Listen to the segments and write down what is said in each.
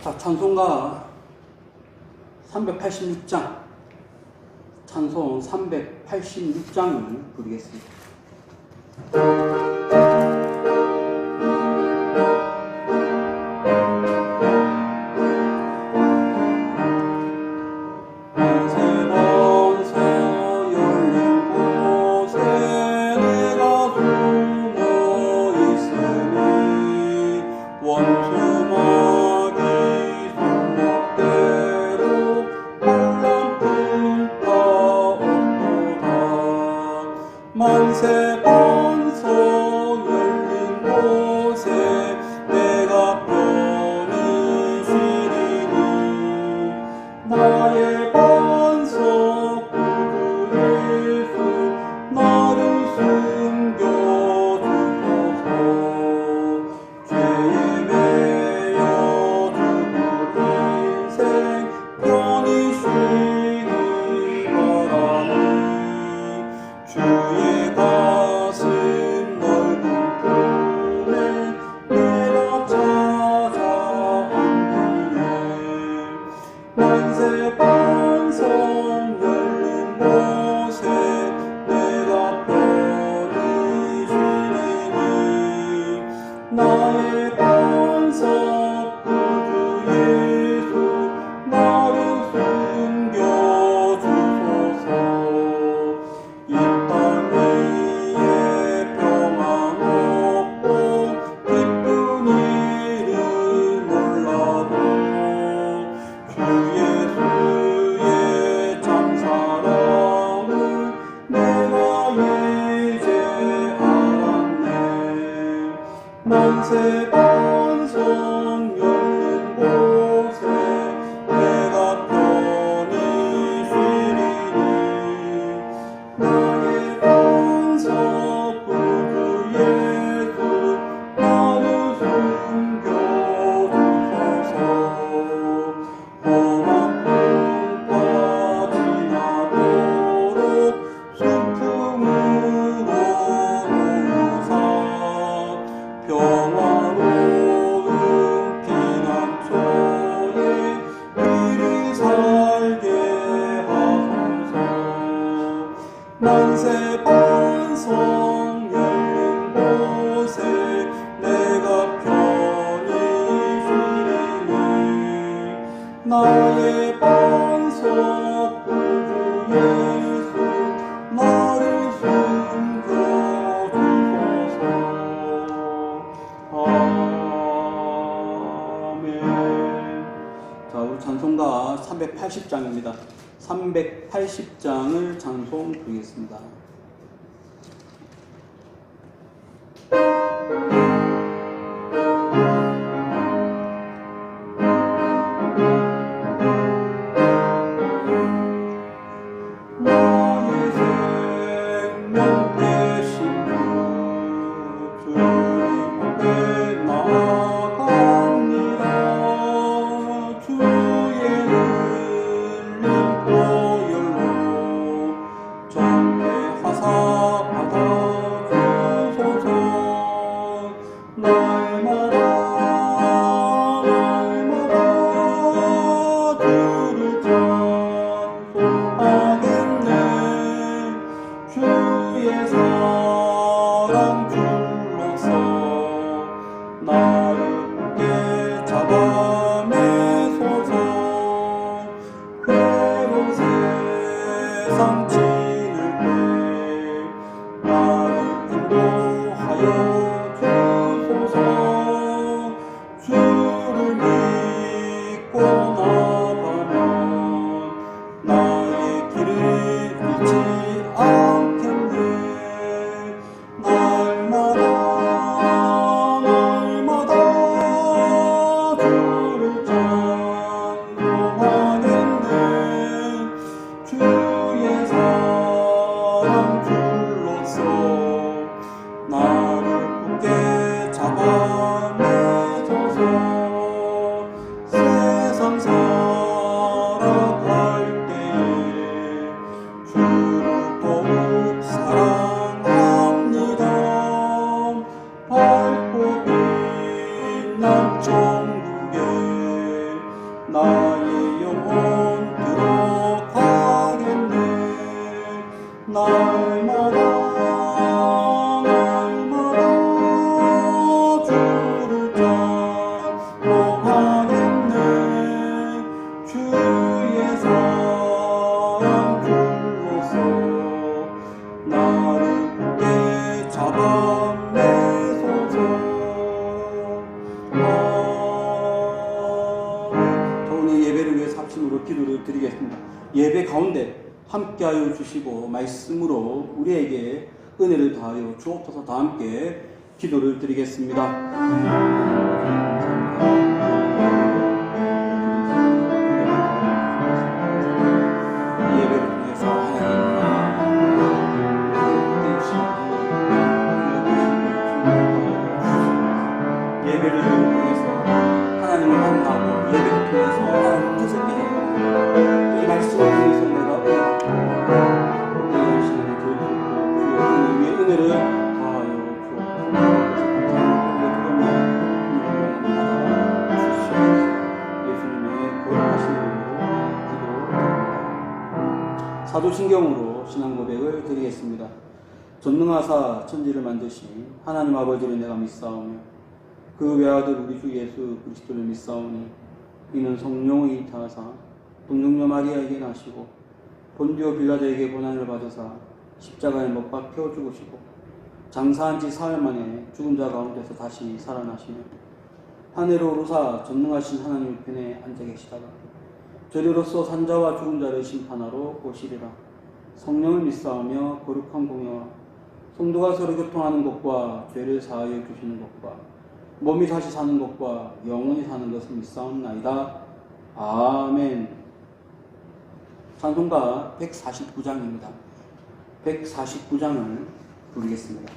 자, 찬송가 386장, 찬송 386장을 부르겠습니다. 만세 반석 열린 곳에 내가 편히 쉬리니 나의 반석 구주 예수 나를 숨겨주소서 죄에 매여 죽을 인생 편히 쉬기 바라니 주의 가슴 넓은 품에 내가 찾아 안기네 만세 반석 열린 곳에 내가 편히 쉬리니 나의 반석 구주 예수 나를 숨겨주소서 이 땅 위에 평안 없고 기쁜 일은 몰라도 주 예수의 참 사랑을 내가 이제 알았네 만세 반석 열린 곳에 내가 편히 쉬리니 나의 반석 구주 예수 나를 숨겨주소서 험한 풍파 지나도록 순풍으로 노루사 평화로운 피난처에 이리 살게 하소서 만세 반석 열린 곳에 내가 편히 쉬리니 나의 반석 구주 예수 나를 숨겨주소서 아멘. 자, 우리 찬송가 380장입니다. 380장을 찬송 부르겠습니다. 나의 생명 되신 주 주님 앞에 나아갑니다 주의 흘린 보혈로 정죄하사 받아주소서 날마다 주를 찬송하겠네 주의 사랑 줄로서 나를 굳게 잡아내소서 괴로운 세상 지낼 때 나를 인도하여 주소서 주를 믿고 나가면 나의 길을 잃지 않겠네 날마다 주를 찬송하겠네 주의 사랑 줄로서 나를 굳게 잡아내소서 세상 살아갈 때에 주를 더욱 사랑합니다 밝고 빛난 천국에 예배 가운데 함께하여 주시고 말씀으로 우리에게 은혜를 다하여 주옵소서. 다 함께 기도를 드리겠습니다. 예배를 통해서 예배를 통해서 하나님을 만나고 예배를 통해서 하나님 뜻을 깨닫고 이 말씀을 통해서 내가 이 시간에 교회를 주의 위에 은혜를 다하여 주옵소서. 예수님의 거룩하신 이름으로 기도드립니다. 사도신경으로 신앙 고백을 드리겠습니다. 전능하사 천지를 만드신 하나님 아버지를 내가 믿사오며 그 외아들 우리 주 예수 그리스도를 믿사오니 이는 성령의 잉타하사 동정녀 마리아에게 나시고 본디오 빌라도에게 고난을 받으사 십자가에 못 박혀 죽으시고 장사한 지 사흘 만에 죽은 자 가운데서 다시 살아나시며 하늘로 오르사 전능하신 하나님 편에 앉아 계시다가 저리로서 산자와 죽은 자를 심판하러 오시리라. 성령을 믿사오며 거룩한 공예와 성도가 서로 교통하는 것과 죄를 사하여 주시는 것과 몸이 다시 사는 것과 영원히 사는 것을 믿사옵나이다. 아멘. 찬송가 149장입니다. 149장을 부르겠습니다.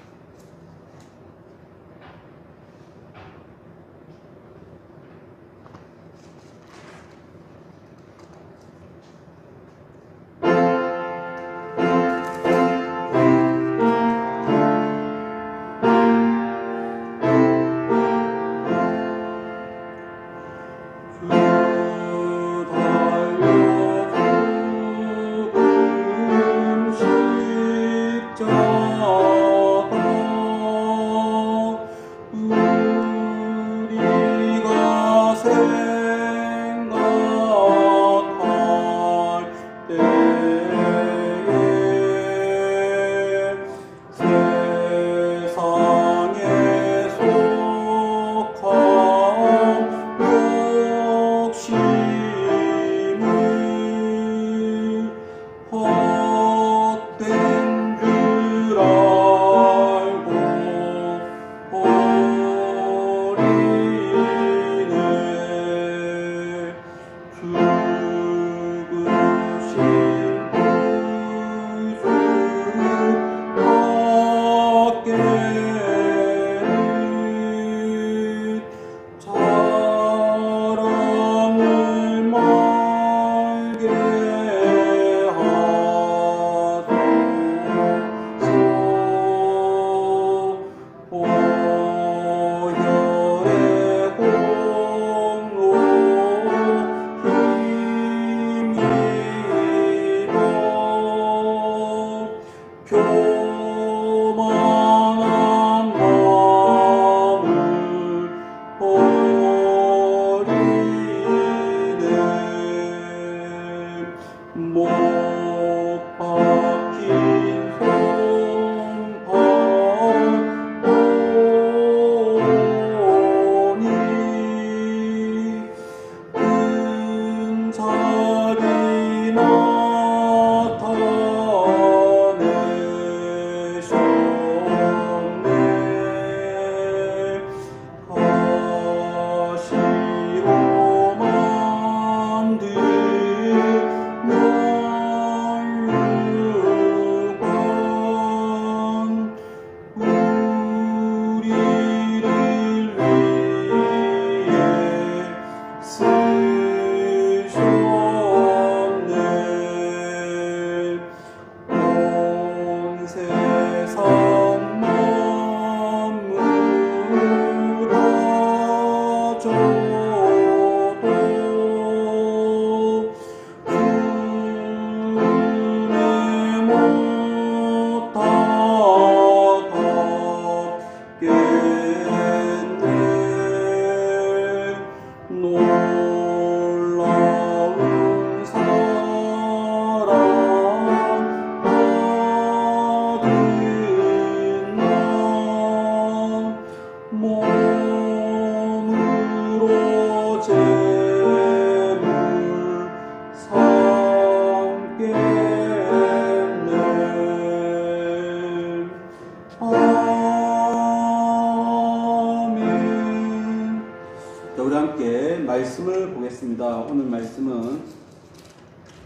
우리 함께 말씀을 보겠습니다. 오늘 말씀은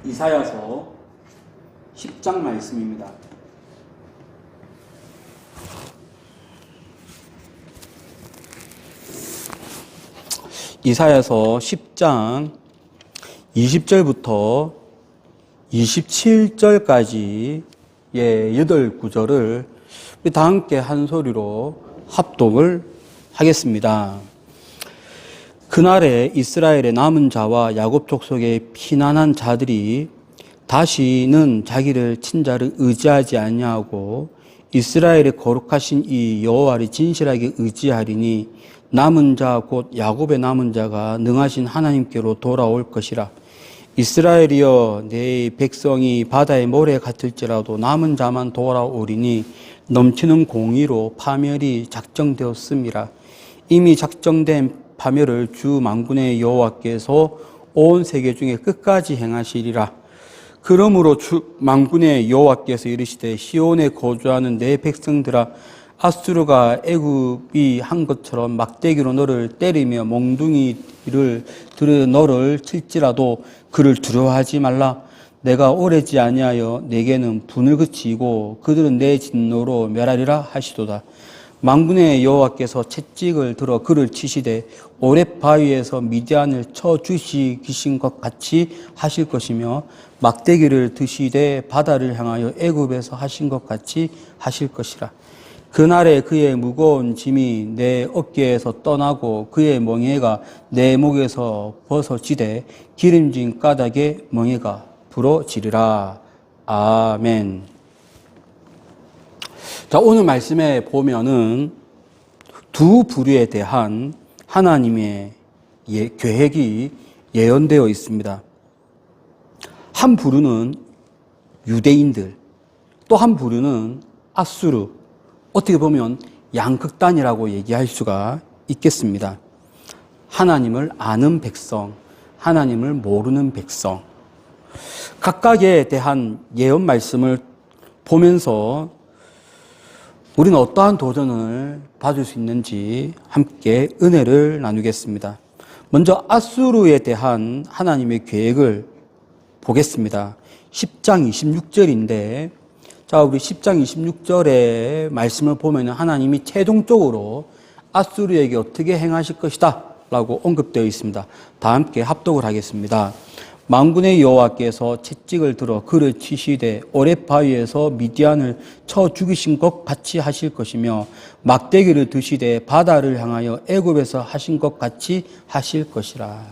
이사야서 10장 말씀입니다. 이사야서 10장 20절부터 27절까지의 8구절을 우리 다 함께 한 소리로 합독을 하겠습니다. 그날에 이스라엘의 남은 자와 야곱 족속의 피난한 자들이 다시는 자기를 친자를 의지하지 아니하고 이스라엘의 거룩하신 이 여호와를 진실하게 의지하리니 남은 자 곧 야곱의 남은 자가 능하신 하나님께로 돌아올 것이라. 이스라엘이여 내 백성이 바다의 모래 같을지라도 남은 자만 돌아오리니 넘치는 공의로 파멸이 작정되었음이라. 이미 작정된 파멸을 주 만군의 여호와께서 온 세계 중에 끝까지 행하시리라. 그러므로 주 만군의 여호와께서 이르시되 시온에 거주하는 내 백성들아, 아수르가 애굽이 한 것처럼 막대기로 너를 때리며 몽둥이를 들어 너를 칠지라도 그를 두려워하지 말라. 내가 오래지 아니하여 내게는 분을 그치고 그들은 내 진노로 멸하리라 하시도다. 만군의 여호와께서 채찍을 들어 그를 치시되 오렙 바위에서 미디안을 쳐 죽이신 것 같이 하실 것이며 막대기를 드시되 바다를 향하여 애굽에서 하신 것 같이 하실 것이라. 그날에 그의 무거운 짐이 내 어깨에서 떠나고 그의 멍에가 내 목에서 벗어지되 기름진 까닭에 멍에가 부러지리라. 아멘. 자, 오늘 말씀에 보면은 두 부류에 대한 하나님의 계획이 예언되어 있습니다. 한 부류는 유대인들, 또 한 부류는 아수르, 어떻게 보면 양극단이라고 얘기할 수가 있겠습니다. 하나님을 아는 백성, 하나님을 모르는 백성. 각각에 대한 예언 말씀을 보면서 우리는 어떠한 도전을 받을 수 있는지 함께 은혜를 나누겠습니다. 먼저 아수르에 대한 하나님의 계획을 보겠습니다. 10장 26절인데, 자, 우리 10장 26절의 말씀을 보면 하나님이 최종적으로 아수르에게 어떻게 행하실 것이다 라고 언급되어 있습니다. 다 함께 합독을 하겠습니다. 만군의 여호와께서 채찍을 들어 그를 치시되 오렙 바위에서 미디안을 쳐 죽이신 것 같이 하실 것이며 막대기를 드시되 바다를 향하여 애굽에서 하신 것 같이 하실 것이라.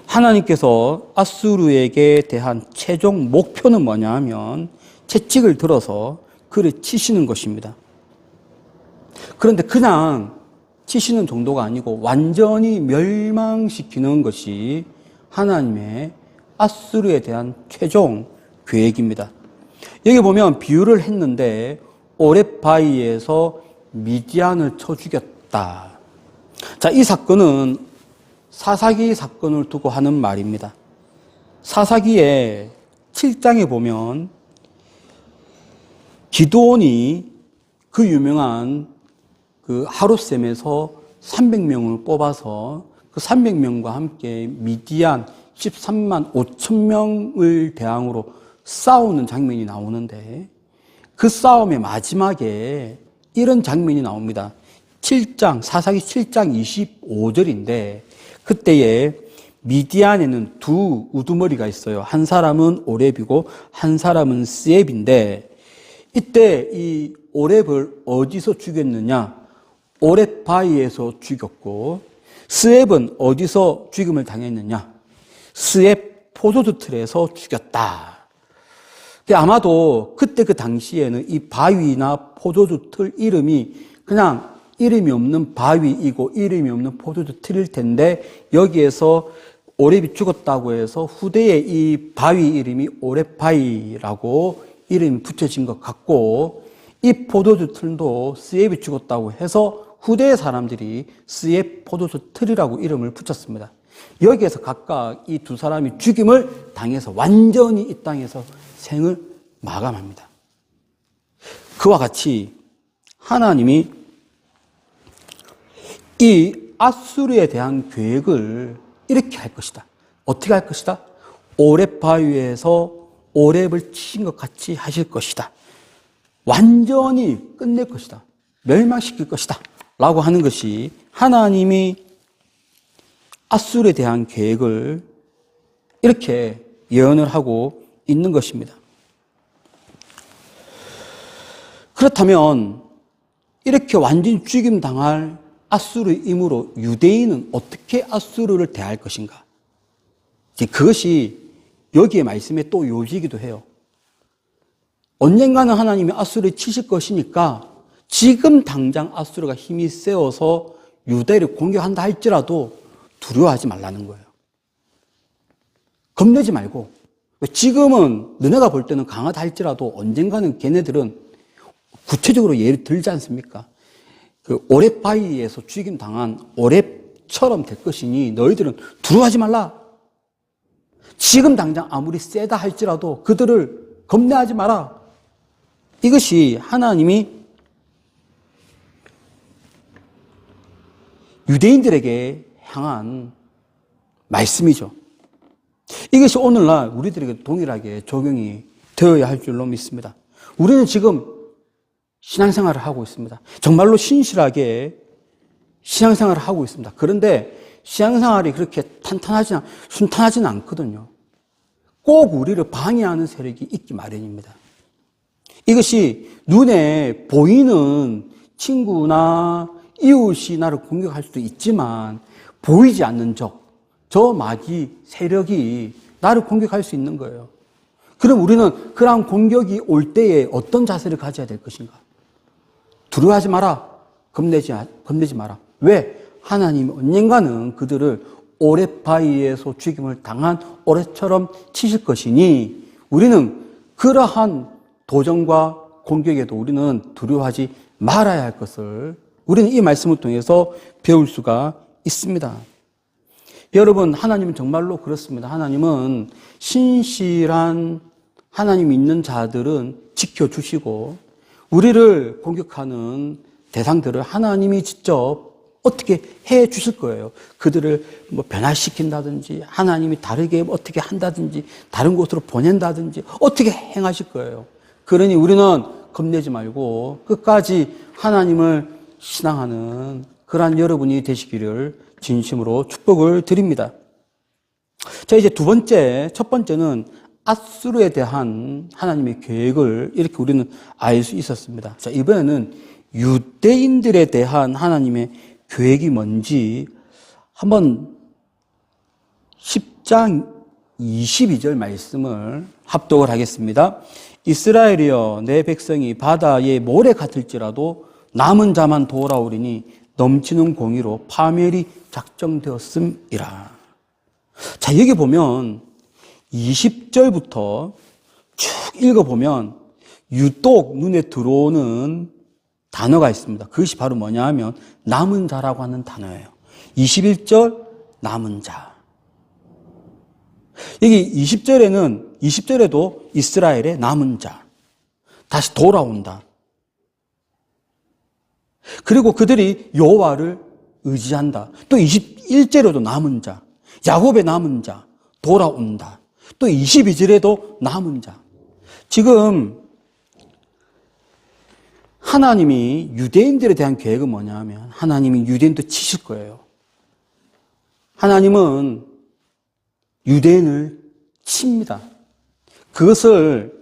하나님께서 아수르에게 대한 최종 목표는 뭐냐 하면 채찍을 들어서 그를 치시는 것입니다. 그런데 그냥 치시는 정도가 아니고 완전히 멸망시키는 것이 하나님의 아수르에 대한 최종 계획입니다. 여기 보면 비유를 했는데 오렙 바위에서 미디안을 쳐 죽였다. 자, 이 사건은 사사기 사건을 두고 하는 말입니다. 사사기의 7장에 보면 기드온이 그 유명한 그 하룻셈에서 300명을 뽑아서 그 300명과 함께 미디안 13만 5천 명을 대항으로 싸우는 장면이 나오는데 그 싸움의 마지막에 이런 장면이 나옵니다. 7장, 사사기 7장 25절인데 그때에 미디안에는 두 우두머리가 있어요. 한 사람은 오렙이고 한 사람은 스앱인데 이때 이 오렙을 어디서 죽였느냐? 오렙 바위에서 죽였고 스앱은 어디서 죽임을 당했느냐? 스앱 포도주 틀에서 죽였다. 아마도 그때 그 당시에는 이 바위나 포도주 틀 이름이 그냥 이름이 없는 바위이고 이름이 없는 포도주 틀일 텐데 여기에서 오렙이 죽었다고 해서 후대에 이 바위 이름이 오렙 바위라고 이름이 붙여진 것 같고 이 포도주 틀도 스앱이 죽었다고 해서 후대의 사람들이 스앱 포도주 틀이라고 이름을 붙였습니다. 여기에서 각각 이 두 사람이 죽임을 당해서 완전히 이 땅에서 생을 마감합니다. 그와 같이 하나님이 이 앗수르에 대한 계획을 이렇게 할 것이다. 어떻게 할 것이다? 오렙 바위에서 오렙을 치신 것 같이 하실 것이다. 완전히 끝낼 것이다. 멸망시킬 것이다. 라고 하는 것이 하나님이 앗수르에 대한 계획을 이렇게 예언을 하고 있는 것입니다. 그렇다면 이렇게 완전히 죽임 당할 앗수르이므로 유대인은 어떻게 앗수르를 대할 것인가? 그것이 여기에 말씀에 또 요지이기도 해요. 언젠가는 하나님이 앗수르를 치실 것이니까 지금 당장 앗수르가 힘이 세워서 유대를 공격한다 할지라도 두려워하지 말라는 거예요. 겁내지 말고, 지금은 너네가 볼 때는 강하다 할지라도 언젠가는 걔네들은 구체적으로 예를 들지 않습니까? 그 오렙 바위에서 죽임 당한 오렙처럼 될 것이니 너희들은 두려워하지 말라. 지금 당장 아무리 세다 할지라도 그들을 겁내하지 마라. 이것이 하나님이 유대인들에게 향한 말씀이죠. 이것이 오늘날 우리들에게 동일하게 적용이 되어야 할 줄로 믿습니다. 우리는 지금 신앙생활을 하고 있습니다. 정말로 신실하게 신앙생활을 하고 있습니다. 그런데 신앙생활이 그렇게 순탄하지는 않거든요. 꼭 우리를 방해하는 세력이 있기 마련입니다. 이것이 눈에 보이는 친구나 이웃이 나를 공격할 수도 있지만 보이지 않는 저 마귀 세력이 나를 공격할 수 있는 거예요. 그럼 우리는 그러한 공격이 올 때에 어떤 자세를 가져야 될 것인가? 두려워하지 마라. 겁내지 마라. 왜? 하나님이 언젠가는 그들을 오렙 바위에서 죽임을 당한 오렙처럼 치실 것이니 우리는 그러한 도전과 공격에도 우리는 두려워하지 말아야 할 것을 우리는 이 말씀을 통해서 배울 수가 있습니다. 여러분, 하나님은 정말로 그렇습니다. 하나님은 신실한 하나님 있는 자들은 지켜주시고 우리를 공격하는 대상들을 하나님이 직접 어떻게 해 주실 거예요. 그들을 변화시킨다든지 하나님이 다르게 어떻게 한다든지 다른 곳으로 보낸다든지 어떻게 행하실 거예요. 그러니 우리는 겁내지 말고 끝까지 하나님을 신앙하는 그러한 여러분이 되시기를 진심으로 축복을 드립니다. 자, 이제 첫 번째는 앗수르에 대한 하나님의 계획을 이렇게 우리는 알 수 있었습니다. 자, 이번에는 유대인들에 대한 하나님의 계획이 뭔지 한번 10장 22절 말씀을 합독을 하겠습니다. 이스라엘이여 내 백성이 바다의 모래 같을지라도 남은 자만 돌아오리니 넘치는 공의로 파멸이 작정되었음이라. 자, 여기 보면 20절부터 쭉 읽어보면 유독 눈에 들어오는 단어가 있습니다. 그것이 바로 뭐냐 하면 남은 자라고 하는 단어예요. 21절 남은 자. 여기 20절에도 이스라엘의 남은 자. 다시 돌아온다. 그리고 그들이 여호와를 의지한다. 또 21절에도 남은 자. 야곱의 남은 자. 돌아온다. 또 22절에도 남은 자. 지금 하나님이 유대인들에 대한 계획은 뭐냐 하면 하나님이 유대인도 치실 거예요. 하나님은 유대인을 칩니다. 그것을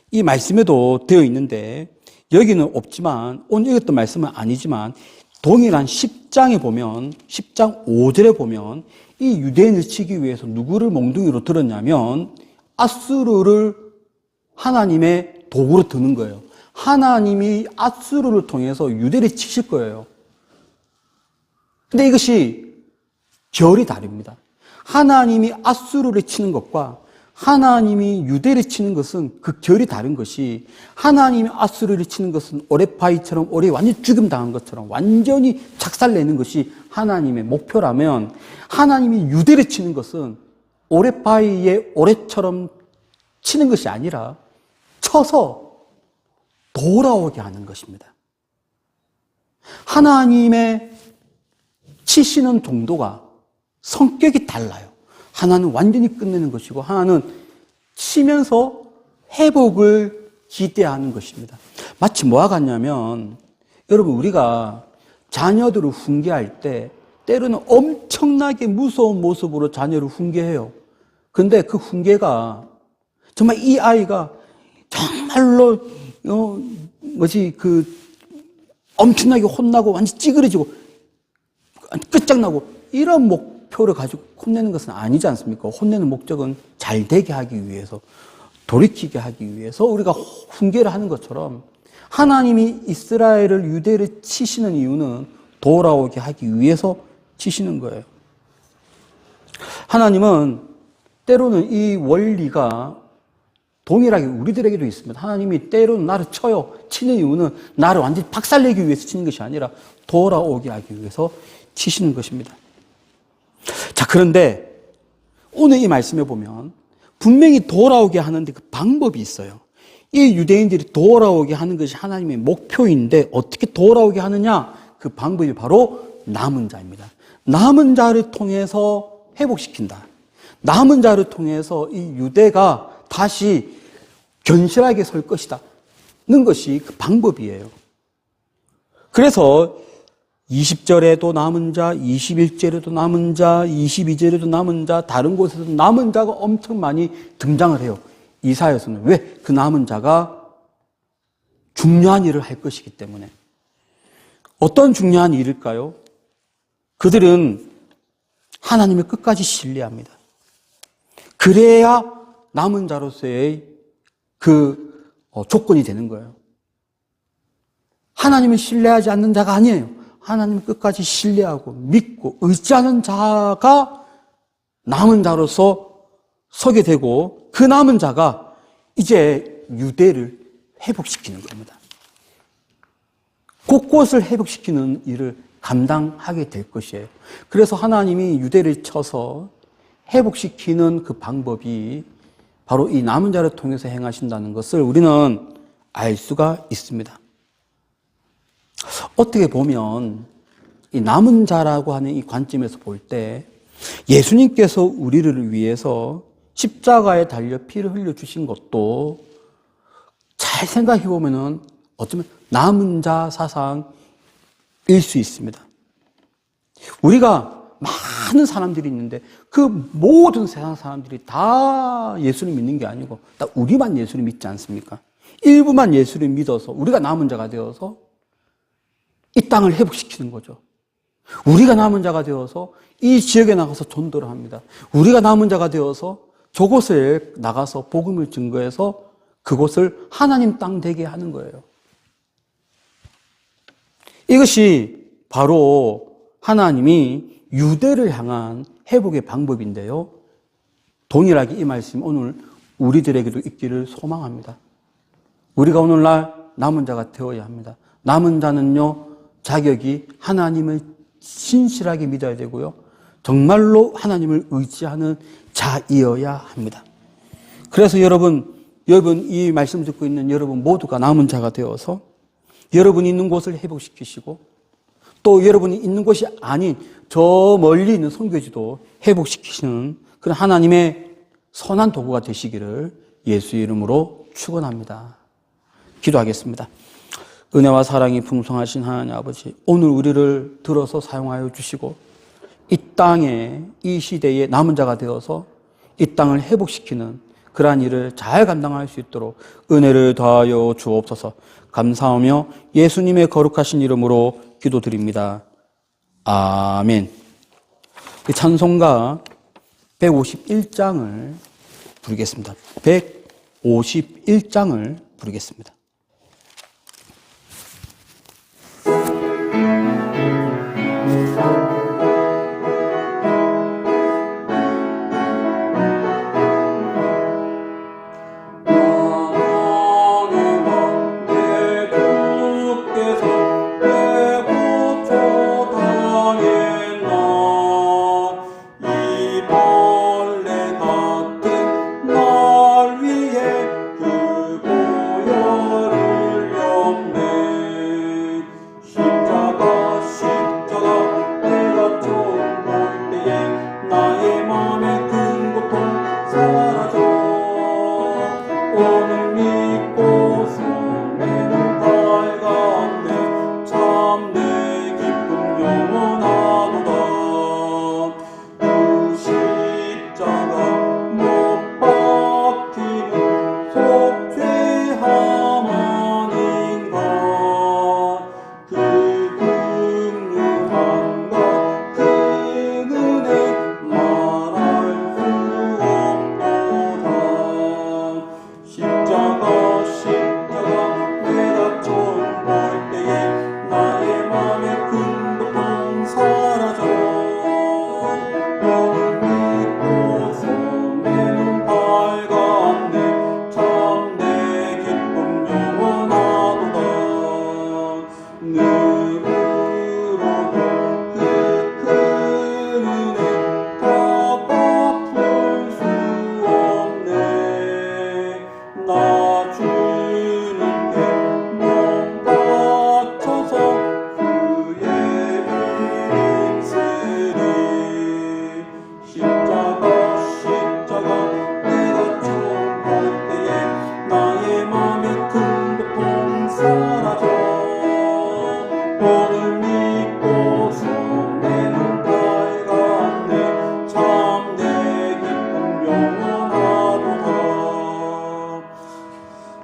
이 말씀에도 되어 있는데 여기는 없지만 오늘 읽었던 말씀은 아니지만 동일한 10장에 보면 10장 5절에 보면 이 유대인을 치기 위해서 누구를 몽둥이로 들었냐면 앗수르를 하나님의 도구로 드는 거예요. 하나님이 앗수르를 통해서 유대를 치실 거예요. 근데 이것이 결이 다릅니다. 하나님이 앗수르를 치는 것과 하나님이 유대를 치는 것은 그 결이 다른 것이 하나님이 앗수르를 치는 것은 오렙바위처럼 오래 완전히 죽임당한 것처럼 완전히 작살내는 것이 하나님의 목표라면 하나님이 유대를 치는 것은 오렙바위의 오래처럼 치는 것이 아니라 쳐서 돌아오게 하는 것입니다. 하나님의 치시는 정도가 성격이 달라요. 하나는 완전히 끝내는 것이고 하나는 치면서 회복을 기대하는 것입니다. 마치 뭐와 같냐면 여러분 우리가 자녀들을 훈계할 때 때로는 엄청나게 무서운 모습으로 자녀를 훈계해요. 근데 그 훈계가 정말 이 아이가 정말로 엄청나게 혼나고 완전 찌그러지고 끝장나고 이런 목표를 가지고 혼내는 것은 아니지 않습니까? 혼내는 목적은 잘 되게 하기 위해서, 돌이키게 하기 위해서 우리가 훈계를 하는 것처럼 하나님이 이스라엘을, 유대를 치시는 이유는 돌아오게 하기 위해서 치시는 거예요. 하나님은 때로는 이 원리가 동일하게 우리들에게도 있습니다. 하나님이 때로는 나를 쳐요. 치는 이유는 나를 완전히 박살내기 위해서 치는 것이 아니라 돌아오게 하기 위해서 치시는 것입니다. 자, 그런데 오늘 이 말씀에 보면 분명히 돌아오게 하는데 그 방법이 있어요. 이 유대인들이 돌아오게 하는 것이 하나님의 목표인데 어떻게 돌아오게 하느냐? 그 방법이 바로 남은 자입니다. 남은 자를 통해서 회복시킨다. 남은 자를 통해서 이 유대가 다시 견실하게 설 것이다. 는 것이 그 방법이에요. 그래서 20절에도 남은 자, 21절에도 남은 자, 22절에도 남은 자, 다른 곳에서도 남은 자가 엄청 많이 등장을 해요. 이사야서는 왜? 그 남은 자가 중요한 일을 할 것이기 때문에. 어떤 중요한 일일까요? 그들은 하나님을 끝까지 신뢰합니다. 그래야 남은 자로서의 그 조건이 되는 거예요. 하나님을 신뢰하지 않는 자가 아니에요. 하나님을 끝까지 신뢰하고 믿고 의지하는 자가 남은 자로서 서게 되고 그 남은 자가 이제 유대를 회복시키는 겁니다. 곳곳을 회복시키는 일을 감당하게 될 것이에요. 그래서 하나님이 유대를 쳐서 회복시키는 그 방법이 바로 이 남은 자를 통해서 행하신다는 것을 우리는 알 수가 있습니다. 어떻게 보면 이 남은 자라고 하는 이 관점에서 볼 때 예수님께서 우리를 위해서 십자가에 달려 피를 흘려주신 것도 잘 생각해 보면은 어쩌면 남은 자 사상일 수 있습니다. 우리가 많은 사람들이 있는데 그 모든 세상 사람들이 다 예수를 믿는 게 아니고 다 우리만 예수를 믿지 않습니까? 일부만 예수를 믿어서 우리가 남은 자가 되어서 이 땅을 회복시키는 거죠. 우리가 남은 자가 되어서 이 지역에 나가서 전도를 합니다. 우리가 남은 자가 되어서 저곳에 나가서 복음을 증거해서 그곳을 하나님 땅 되게 하는 거예요. 이것이 바로 하나님이 유대를 향한 회복의 방법인데요. 동일하게 이 말씀 오늘 우리들에게도 있기를 소망합니다. 우리가 오늘날 남은 자가 되어야 합니다. 남은 자는요, 자격이 하나님을 신실하게 믿어야 되고요. 정말로 하나님을 의지하는 자이어야 합니다. 그래서 여러분 이 말씀 듣고 있는 여러분 모두가 남은 자가 되어서 여러분이 있는 곳을 회복시키시고 또 여러분이 있는 곳이 아닌 저 멀리 있는 선교지도 회복시키시는 그런 하나님의 선한 도구가 되시기를 예수 이름으로 축원합니다. 기도하겠습니다. 은혜와 사랑이 풍성하신 하나님 아버지, 오늘 우리를 들어서 사용하여 주시고 이 땅에 이 시대에 남은 자가 되어서 이 땅을 회복시키는 그러한 일을 잘 감당할 수 있도록 은혜를 더하여 주옵소서. 감사하며 예수님의 거룩하신 이름으로 기도드립니다. 아멘. 찬송가 151장을 부르겠습니다. 151장을 부르겠습니다. 날 위해 그 보혈 눈으로도 그 은혜 다 갚을 수 없네. 나 주님께 몸 바쳐서 그의 이름 쓰리. 십자가 내가 처음 볼 때에 나의 맘에 큰 고통 사라져. 오늘 믿고서 내 눈 밝았네. 참내 기쁨 영원하도다.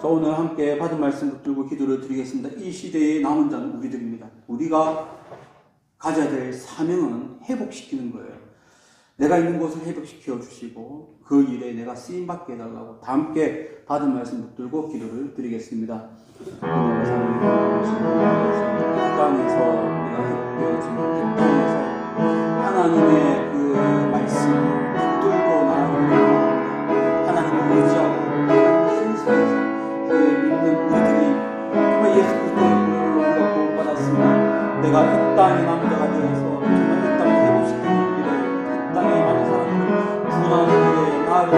자, 오늘 함께 받은 말씀 붙들고 기도를 드리겠습니다. 이 시대의 남은 자는 우리들입니다. 우리가 가져야 될 사명은 회복시키는 거예요. 내가 있는 곳을 회복시켜 주시고 그 일에 내가 쓰임받게 해달라고 다 함께 받은 말씀 붙들고 기도를 드리겠습니다. 땅에서 우리가 회복되어지는 그 땅에서 하나님의 그 말씀 붙들고 나아가는 하나님을 의지하고 신실해서 그 믿는 우리들이 정말 예수 그리스도의 은혜로 우리가 구원받았으면 내가 이 땅의 남자가 되어서 정말 이 땅을 회복시키는 일에 땅에 많은 사람들을 구원하는 일에 나를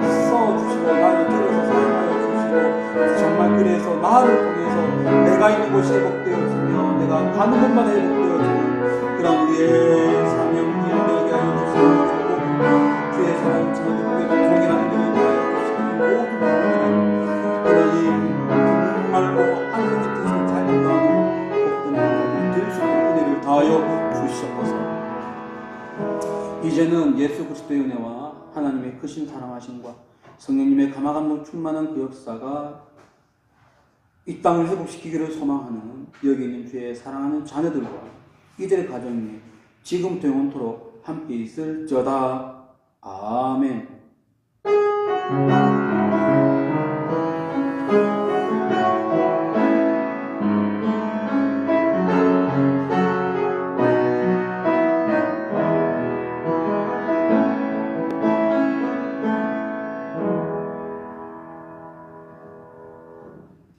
써주시고 나를 들어서 사용하여 주시고 정말 그래서 나를 통해서 내가 있는 곳이 회복되어지며 내가 가는 곳마다 회복되어지는 그런 우리의 사명 일들에게 하여 주시고 주의 사랑 저희들에게 동일한 일을 하여 주시는 모든 분들이 하나님 정말로 하늘 밑에서 잘 나가는 복된 하나님 될 수 있는 은혜를 다하여 주시옵소서. 이제는 예수 그리스도의 은혜와 하나님의 크신 사랑하심과 성령님의 감화감동 충만한 그 역사가 이 땅을 회복시키기를 소망하는 여기 있는 주의 사랑하는 자녀들과 이들의 가정이 지금부터 영원토록 함께 있을지어다. 아멘.